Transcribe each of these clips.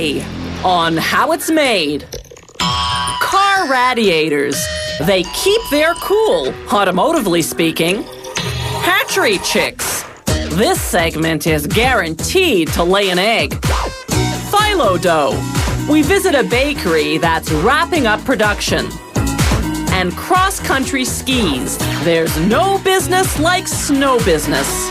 Today, on how it's made. Car radiators. They keep their cool, automotively speaking. Hatchery chicks. This segment is guaranteed to lay an egg. Filo dough. We visit a bakery that's wrapping up production. And cross-country skis. There's no business like snow business.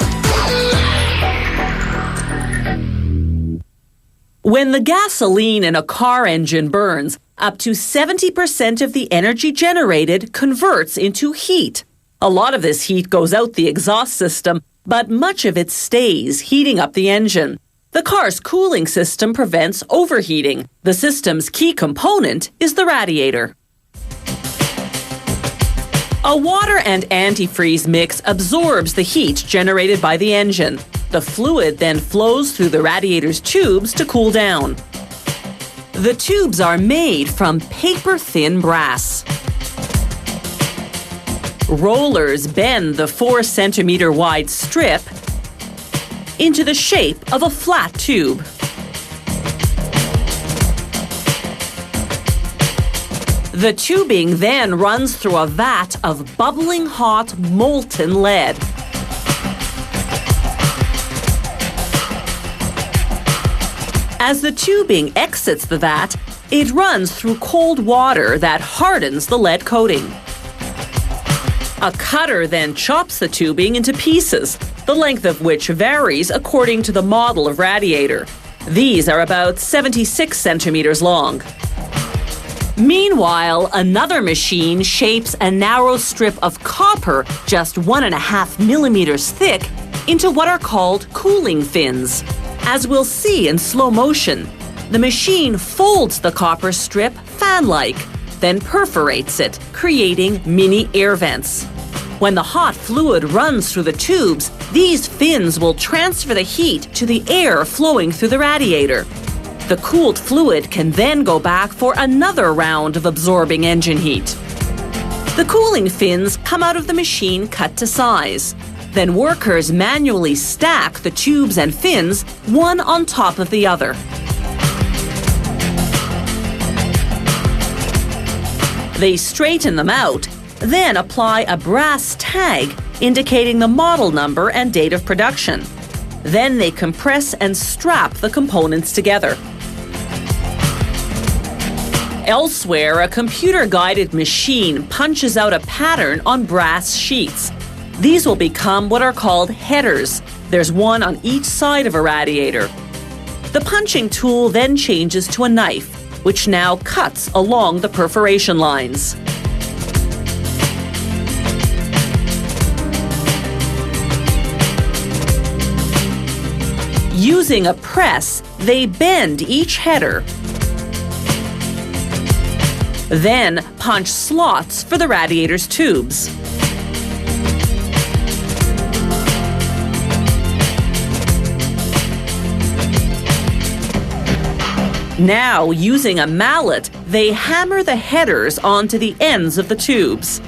When the gasoline in a car engine burns, up to 70% of the energy generated converts into heat. A lot of this heat goes out the exhaust system, but much of it stays, heating up the engine. The car's cooling system prevents overheating. The system's key component is the radiator. A water and antifreeze mix absorbs the heat generated by the engine. The fluid then flows through the radiator's tubes to cool down. The tubes are made from paper-thin brass. Rollers bend the 4-centimeter wide strip into the shape of a flat tube. The tubing then runs through a vat of bubbling hot molten lead. As the tubing exits the vat, it runs through cold water that hardens the lead coating. A cutter then chops the tubing into pieces, the length of which varies according to the model of radiator. These are about 76 centimeters long. Meanwhile, another machine shapes a narrow strip of copper just 1.5 millimeters thick into what are called cooling fins. As we'll see in slow motion, the machine folds the copper strip fan-like, then perforates it, creating mini air vents. When the hot fluid runs through the tubes, these fins will transfer the heat to the air flowing through the radiator. The cooled fluid can then go back for another round of absorbing engine heat. The cooling fins come out of the machine cut to size. Then workers manually stack the tubes and fins one on top of the other. They straighten them out, then apply a brass tag indicating the model number and date of production. Then they compress and strap the components together. Elsewhere, a computer-guided machine punches out a pattern on brass sheets. These will become what are called headers. There's one on each side of a radiator. The punching tool then changes to a knife, which now cuts along the perforation lines. Using a press, they bend each header. Then punch slots for the radiator's tubes. Now, using a mallet, they hammer the headers onto the ends of the tubes.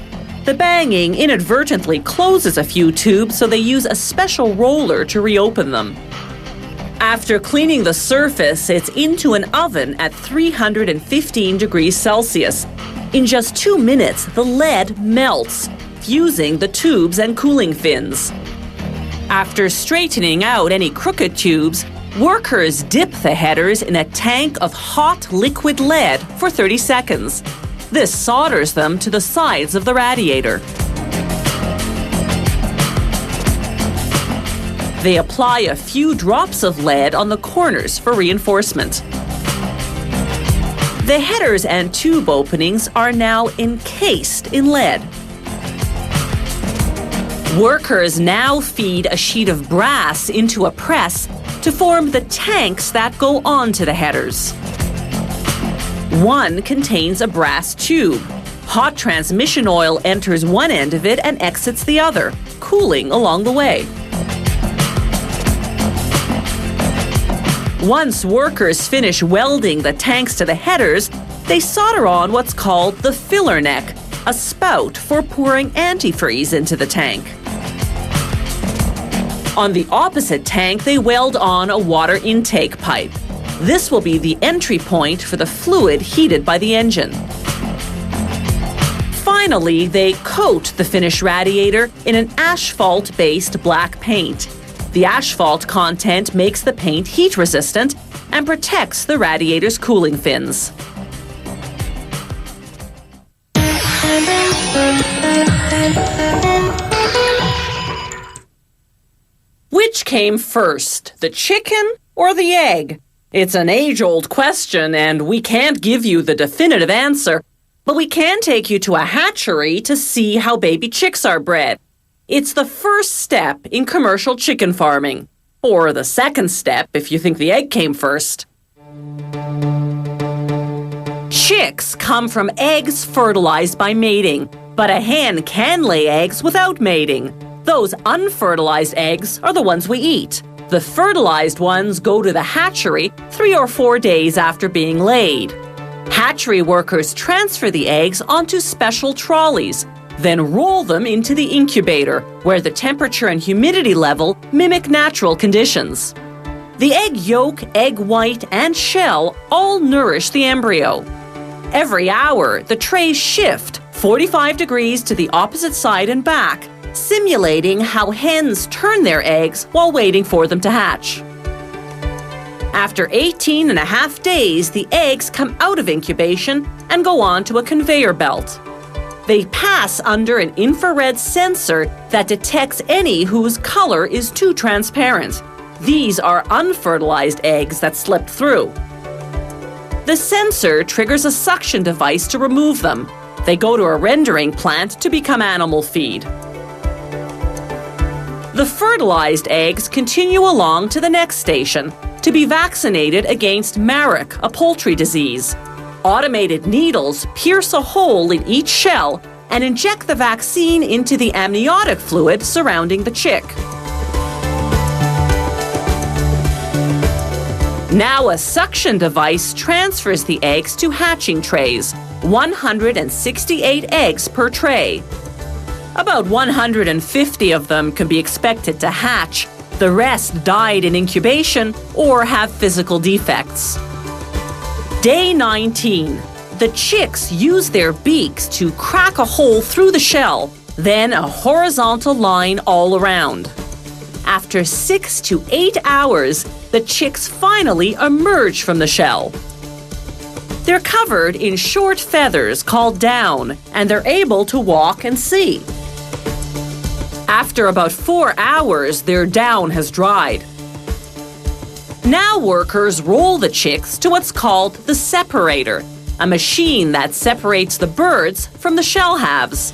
The banging inadvertently closes a few tubes, so they use a special roller to reopen them. After cleaning the surface, it's into an oven at 315 degrees Celsius. In just 2 minutes, the lead melts, fusing the tubes and cooling fins. After straightening out any crooked tubes, workers dip the headers in a tank of hot liquid lead for 30 seconds. This solders them to the sides of the radiator. They apply a few drops of lead on the corners for reinforcement. The headers and tube openings are now encased in lead. Workers now feed a sheet of brass into a press to form the tanks that go onto the headers. One contains a brass tube. Hot transmission oil enters one end of it and exits the other, cooling along the way. Once workers finish welding the tanks to the headers, they solder on what's called the filler neck, a spout for pouring antifreeze into the tank. On the opposite tank, they weld on a water intake pipe. This will be the entry point for the fluid heated by the engine. Finally, they coat the finished radiator in an asphalt-based black paint. The asphalt content makes the paint heat-resistant and protects the radiator's cooling fins. Which came first, the chicken or the egg? It's an age-old question, and we can't give you the definitive answer, but we can take you to a hatchery to see how baby chicks are bred. It's the first step in commercial chicken farming, or the second step if you think the egg came first. Chicks come from eggs fertilized by mating, but a hen can lay eggs without mating. Those unfertilized eggs are the ones we eat. The fertilized ones go to the hatchery 3 or 4 days after being laid. Hatchery workers transfer the eggs onto special trolleys, then roll them into the incubator, where the temperature and humidity level mimic natural conditions. The egg yolk, egg white, and shell all nourish the embryo. Every hour, the trays shift 45 degrees to the opposite side and back, simulating how hens turn their eggs while waiting for them to hatch. After 18.5 days, the eggs come out of incubation and go on to a conveyor belt. They pass under an infrared sensor that detects any whose color is too transparent. These are unfertilized eggs that slipped through. The sensor triggers a suction device to remove them. They go to a rendering plant to become animal feed. The fertilized eggs continue along to the next station to be vaccinated against Marek, a poultry disease. Automated needles pierce a hole in each shell and inject the vaccine into the amniotic fluid surrounding the chick. Now a suction device transfers the eggs to hatching trays, 168 eggs per tray. About 150 of them can be expected to hatch. The rest died in incubation or have physical defects. Day 19. The chicks use their beaks to crack a hole through the shell, then a horizontal line all around. After 6 to 8 hours, the chicks finally emerge from the shell. They're covered in short feathers called down, and they're able to walk and see. After about 4 hours, their down has dried. Now workers roll the chicks to what's called the separator, a machine that separates the birds from the shell halves.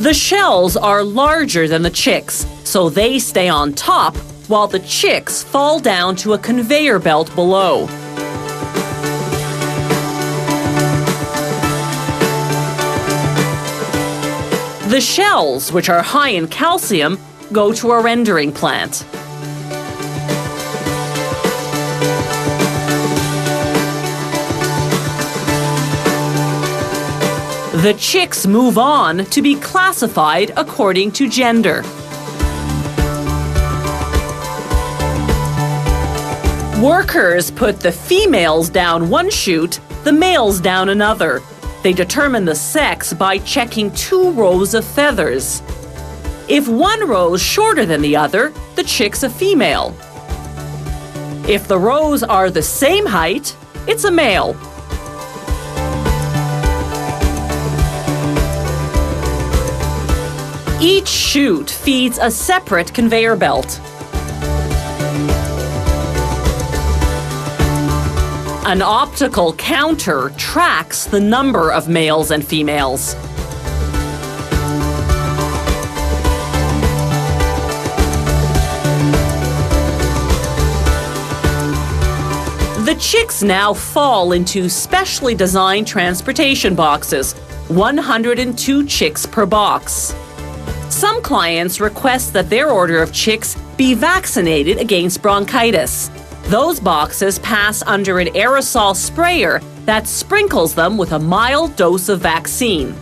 The shells are larger than the chicks, so they stay on top while the chicks fall down to a conveyor belt below. The shells, which are high in calcium, go to a rendering plant. The chicks move on to be classified according to gender. Workers put the females down one chute, the males down another. They determine the sex by checking 2 rows of feathers. If one row is shorter than the other, the chick's a female. If the rows are the same height, it's a male. Each chute feeds a separate conveyor belt. An optical counter tracks the number of males and females. The chicks now fall into specially designed transportation boxes, 102 chicks per box. Some clients request that their order of chicks be vaccinated against bronchitis. Those boxes pass under an aerosol sprayer that sprinkles them with a mild dose of vaccine.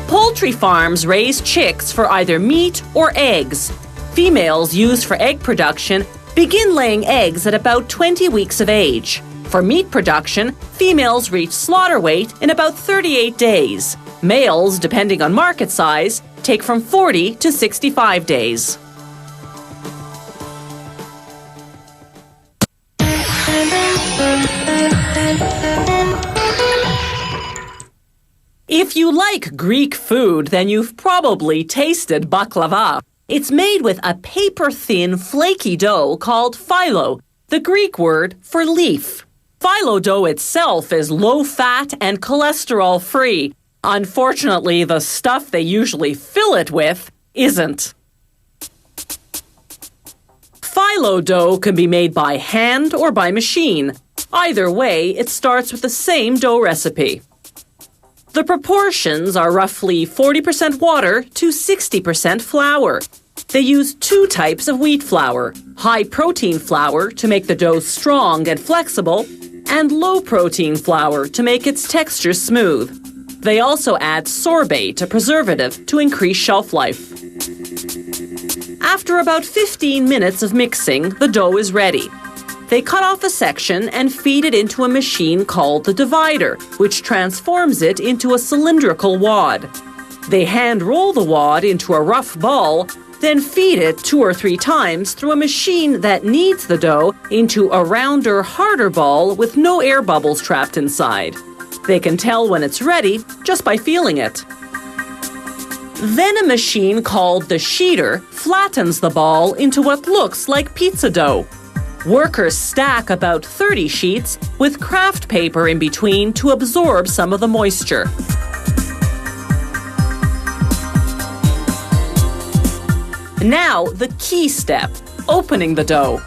Poultry farms raise chicks for either meat or eggs. Females used for egg production begin laying eggs at about 20 weeks of age. For meat production, females reach slaughter weight in about 38 days. Males, depending on market size, take from 40 to 65 days. If you like Greek food, then you've probably tasted baklava. It's made with a paper-thin, flaky dough called Filo, the Greek word for leaf. Filo dough itself is low-fat and cholesterol-free. Unfortunately, the stuff they usually fill it with isn't. Filo dough can be made by hand or by machine. Either way, it starts with the same dough recipe. The proportions are roughly 40% water to 60% flour. They use two types of wheat flour, high-protein flour to make the dough strong and flexible, and low-protein flour to make its texture smooth. They also add sorbate, a preservative, to increase shelf life. After about 15 minutes of mixing, the dough is ready. They cut off a section and feed it into a machine called the divider, which transforms it into a cylindrical wad. They hand roll the wad into a rough ball, then feed it 2 or 3 times through a machine that kneads the dough into a rounder, harder ball with no air bubbles trapped inside. They can tell when it's ready just by feeling it. Then a machine called the sheeter flattens the ball into what looks like pizza dough. Workers stack about 30 sheets with craft paper in between to absorb some of the moisture. Now, the key step, opening the dough.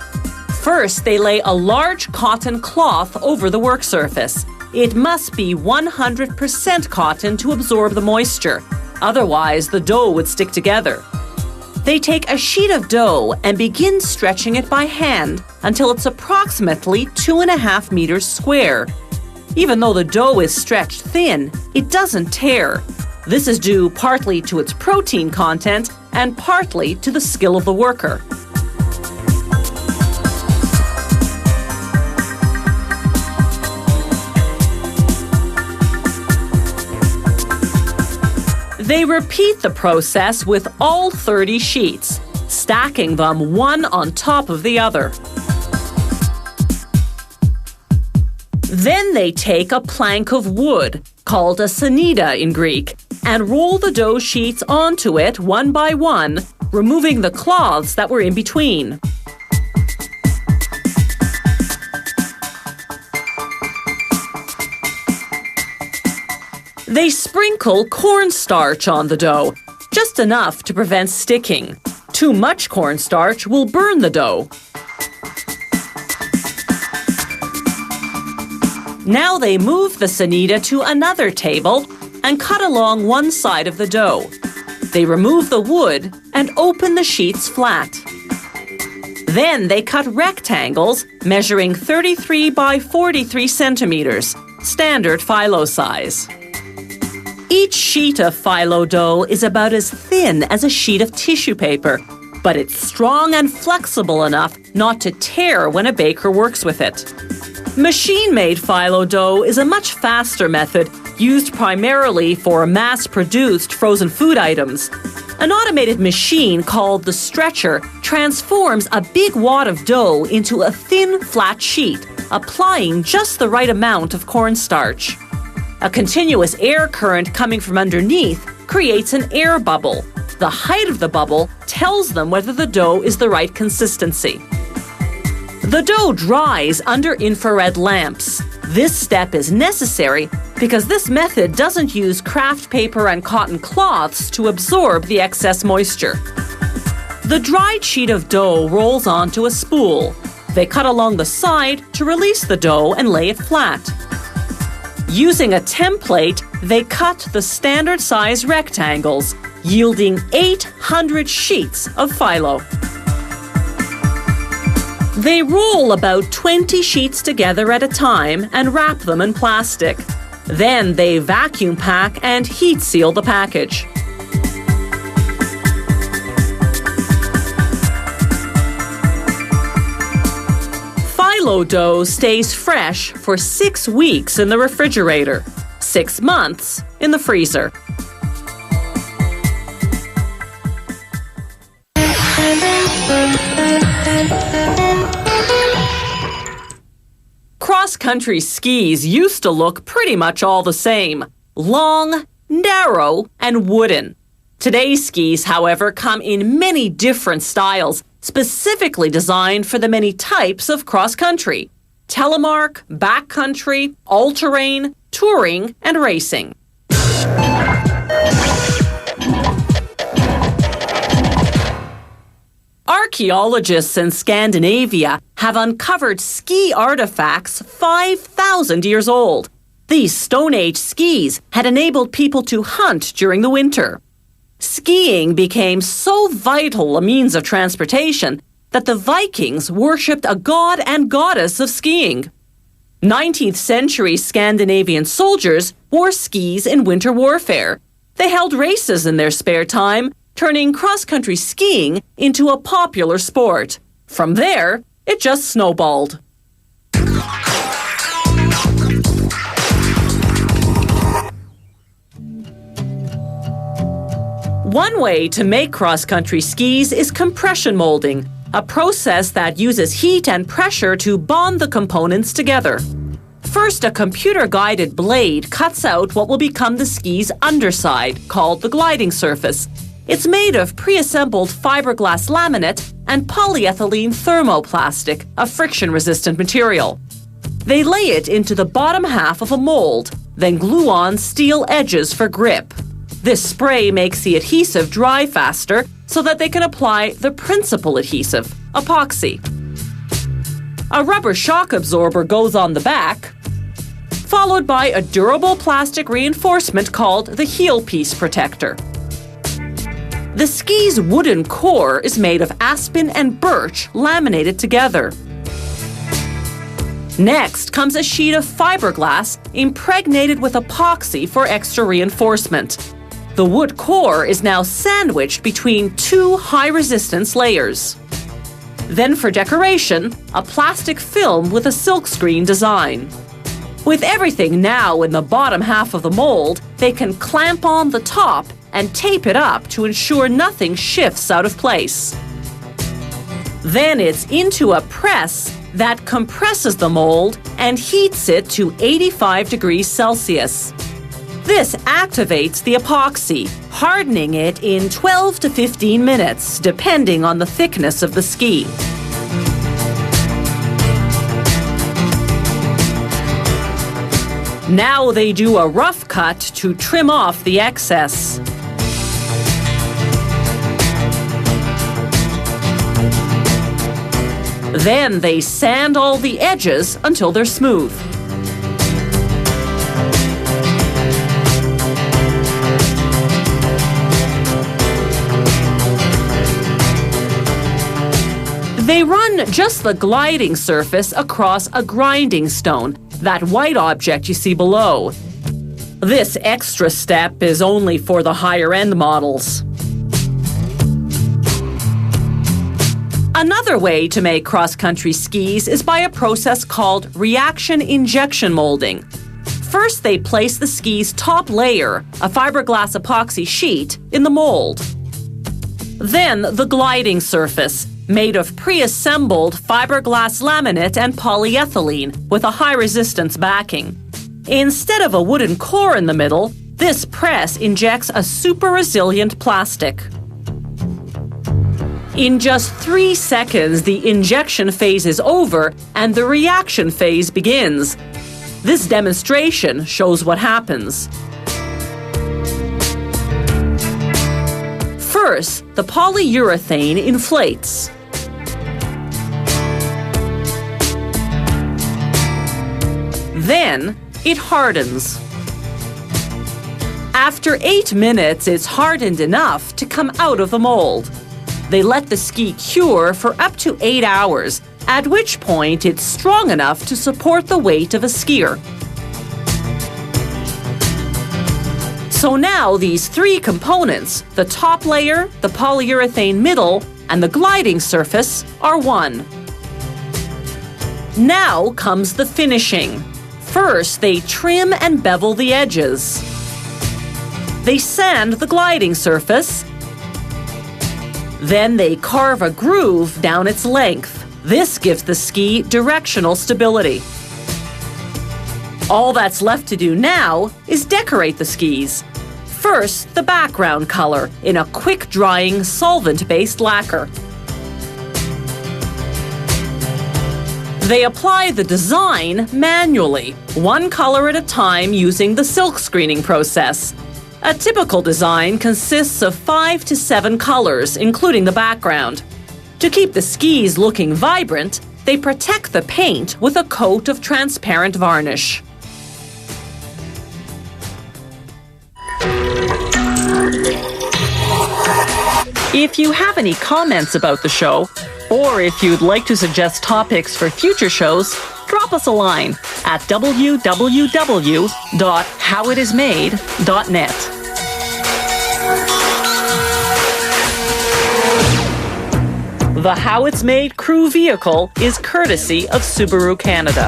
First, they lay a large cotton cloth over the work surface. It must be 100% cotton to absorb the moisture. Otherwise, the dough would stick together. They take a sheet of dough and begin stretching it by hand until it's approximately 2.5 meters square. Even though the dough is stretched thin, it doesn't tear. This is due partly to its protein content and partly to the skill of the worker. They repeat the process with all 30 sheets, stacking them one on top of the other. Then they take a plank of wood, called a sanida in Greek, and roll the dough sheets onto it one by one, removing the cloths that were in between. They sprinkle cornstarch on the dough, just enough to prevent sticking. Too much cornstarch will burn the dough. Now they move the sanida to another table and cut along one side of the dough. They remove the wood and open the sheets flat. Then they cut rectangles measuring 33 by 43 centimeters, standard Filo size. Each sheet of Filo dough is about as thin as a sheet of tissue paper, but it's strong and flexible enough not to tear when a baker works with it. Machine-made Filo dough is a much faster method used primarily for mass-produced frozen food items. An automated machine called the stretcher transforms a big wad of dough into a thin, flat sheet, applying just the right amount of cornstarch. A continuous air current coming from underneath creates an air bubble. The height of the bubble tells them whether the dough is the right consistency. The dough dries under infrared lamps. This step is necessary because this method doesn't use craft paper and cotton cloths to absorb the excess moisture. The dried sheet of dough rolls onto a spool. They cut along the side to release the dough and lay it flat. Using a template, they cut the standard size rectangles, yielding 800 sheets of Filo. They roll about 20 sheets together at a time and wrap them in plastic. Then they vacuum pack and heat seal the package. Filo dough stays fresh for 6 weeks in the refrigerator, 6 months in the freezer. Cross-country skis used to look pretty much all the same: long, narrow, and wooden. Today's skis, however, come in many different styles, specifically designed for the many types of cross-country: telemark, backcountry, all-terrain, touring, and racing. Archaeologists in Scandinavia have uncovered ski artifacts 5,000 years old. These Stone Age skis had enabled people to hunt during the winter. Skiing became so vital a means of transportation that the Vikings worshipped a god and goddess of skiing. 19th century Scandinavian soldiers wore skis in winter warfare. They held races in their spare time, turning cross-country skiing into a popular sport. From there, it just snowballed. One way to make cross-country skis is compression molding, a process that uses heat and pressure to bond the components together. First, a computer-guided blade cuts out what will become the ski's underside, called the gliding surface. It's made of pre-assembled fiberglass laminate and polyethylene thermoplastic, a friction-resistant material. They lay it into the bottom half of a mold, then glue on steel edges for grip. This spray makes the adhesive dry faster so that they can apply the principal adhesive, epoxy. A rubber shock absorber goes on the back, followed by a durable plastic reinforcement called the heel piece protector. The ski's wooden core is made of aspen and birch laminated together. Next comes a sheet of fiberglass impregnated with epoxy for extra reinforcement. The wood core is now sandwiched between 2 high-resistance layers. Then for decoration, a plastic film with a silkscreen design. With everything now in the bottom half of the mold, they can clamp on the top and tape it up to ensure nothing shifts out of place. Then it's into a press that compresses the mold and heats it to 85 degrees Celsius. This activates the epoxy, hardening it in 12 to 15 minutes, depending on the thickness of the ski. Now they do a rough cut to trim off the excess. Then they sand all the edges until they're smooth. They run just the gliding surface across a grinding stone, that white object you see below. This extra step is only for the higher-end models. Another way to make cross-country skis is by a process called reaction injection molding. First, they place the ski's top layer, a fiberglass epoxy sheet, in the mold. Then the gliding surface, made of pre-assembled fiberglass laminate and polyethylene with a high-resistance backing. Instead of a wooden core in the middle, this press injects a super-resilient plastic. In just 3 seconds, the injection phase is over and the reaction phase begins. This demonstration shows what happens. First, the polyurethane inflates. Then, it hardens. After 8 minutes, it's hardened enough to come out of the mold. They let the ski cure for up to 8 hours, at which point it's strong enough to support the weight of a skier. So now these 3 components, the top layer, the polyurethane middle, and the gliding surface, are one. Now comes the finishing. First, they trim and bevel the edges. They sand the gliding surface. Then they carve a groove down its length. This gives the ski directional stability. All that's left to do now is decorate the skis. First, the background color in a quick-drying, solvent-based lacquer. They apply the design manually, one color at a time using the silk screening process. A typical design consists of 5 to 7 colors, including the background. To keep the skis looking vibrant, they protect the paint with a coat of transparent varnish. If you have any comments about the show, or if you'd like to suggest topics for future shows, drop us a line at www.howitismade.net. The How It's Made crew vehicle is courtesy of Subaru Canada.